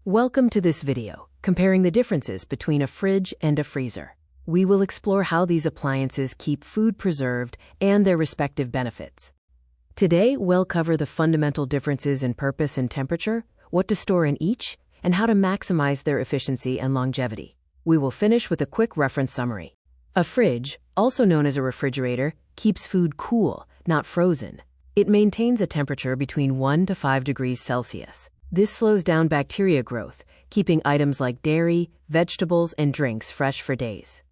Welcome to this video, comparing the differences between a fridge and a freezer. We will explore how these appliances keep food preserved and their respective benefits. Today, we'll cover the fundamental differences in purpose and temperature, what to store in each, and how to maximize their efficiency and longevity. We will finish with a quick reference summary. A fridge, also known as a refrigerator, keeps food cool, not frozen. It maintains a temperature between 1 to 5 degrees Celsius. This slows down bacteria growth, keeping items like dairy, vegetables, and drinks fresh for days.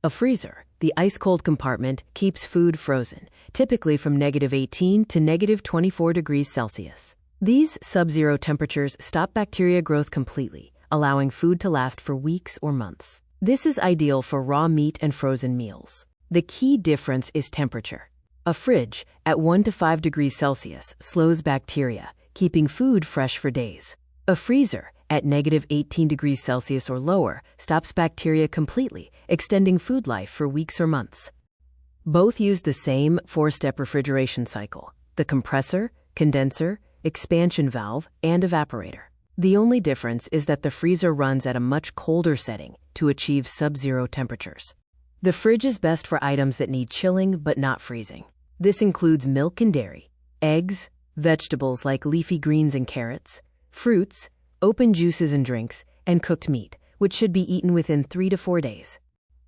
A freezer, the ice-cold compartment, keeps food frozen, typically from -18 to -24 degrees Celsius. These sub-zero temperatures stop bacteria growth completely, allowing food to last for weeks or months. This is ideal for raw meat and frozen meals. The key difference is temperature. A fridge, at 1 to 5 degrees Celsius, slows bacteria, keeping food fresh for days. A freezer, at -18 degrees Celsius or lower, stops bacteria completely, extending food life for weeks or months. Both use the same 4-step refrigeration cycle: the compressor, condenser, expansion valve, and evaporator. The only difference is that the freezer runs at a much colder setting to achieve sub-zero temperatures. The fridge is best for items that need chilling but not freezing. This includes milk and dairy, eggs, vegetables like leafy greens and carrots, fruits, open juices and drinks, and cooked meat, which should be eaten within 3 to 4 days.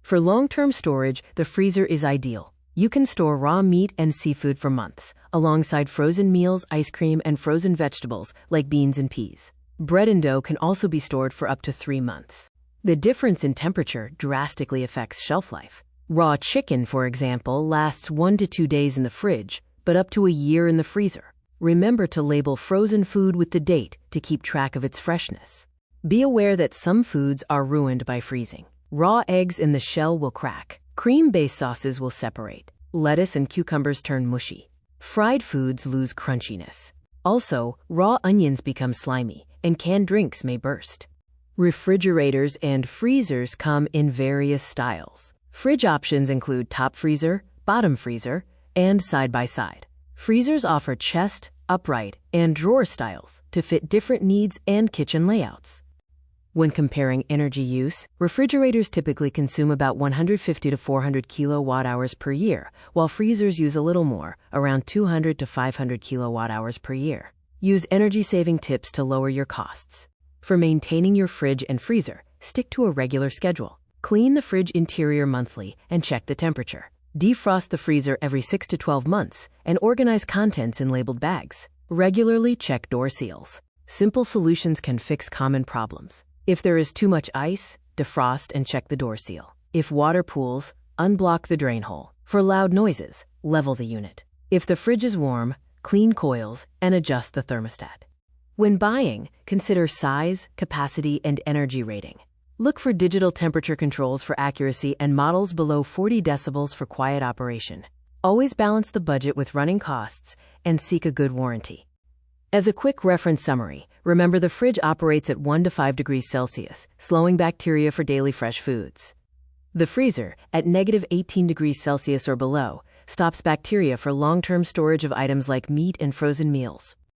For long-term storage, the freezer is ideal. You can store raw meat and seafood for months, alongside frozen meals, ice cream, and frozen vegetables like beans and peas. Bread and dough can also be stored for up to 3 months. The difference in temperature drastically affects shelf life. Raw chicken, for example, lasts 1 to 2 days in the fridge, but up to a year in the freezer. Remember to label frozen food with the date to keep track of its freshness. Be aware that some foods are ruined by freezing. Raw eggs in the shell will crack. Cream-based sauces will separate. Lettuce and cucumbers turn mushy. Fried foods lose crunchiness. Also, raw onions become slimy, and canned drinks may burst. Refrigerators and freezers come in various styles. Fridge options include top freezer, bottom freezer, and side-by-side. Freezers offer chest, upright, and drawer styles to fit different needs and kitchen layouts. When comparing energy use, refrigerators typically consume about 150 to 400 kilowatt-hours per year, while freezers use a little more, around 200 to 500 kilowatt-hours per year. Use energy-saving tips to lower your costs. For maintaining your fridge and freezer, stick to a regular schedule. Clean the fridge interior monthly and check the temperature. Defrost the freezer every 6 to 12 months and organize contents in labeled bags. Regularly check door seals. Simple solutions can fix common problems. If there is too much ice, defrost and check the door seal. If water pools, unblock the drain hole. For loud noises, level the unit. If the fridge is warm, clean coils and adjust the thermostat. When buying, consider size, capacity, and energy rating. Look for digital temperature controls for accuracy and models below 40 decibels for quiet operation. Always balance the budget with running costs and seek a good warranty. As a quick reference summary, remember the fridge operates at 1 to 5 degrees Celsius, slowing bacteria for daily fresh foods. The freezer, at -18 degrees Celsius or below, stops bacteria for long-term storage of items like meat and frozen meals.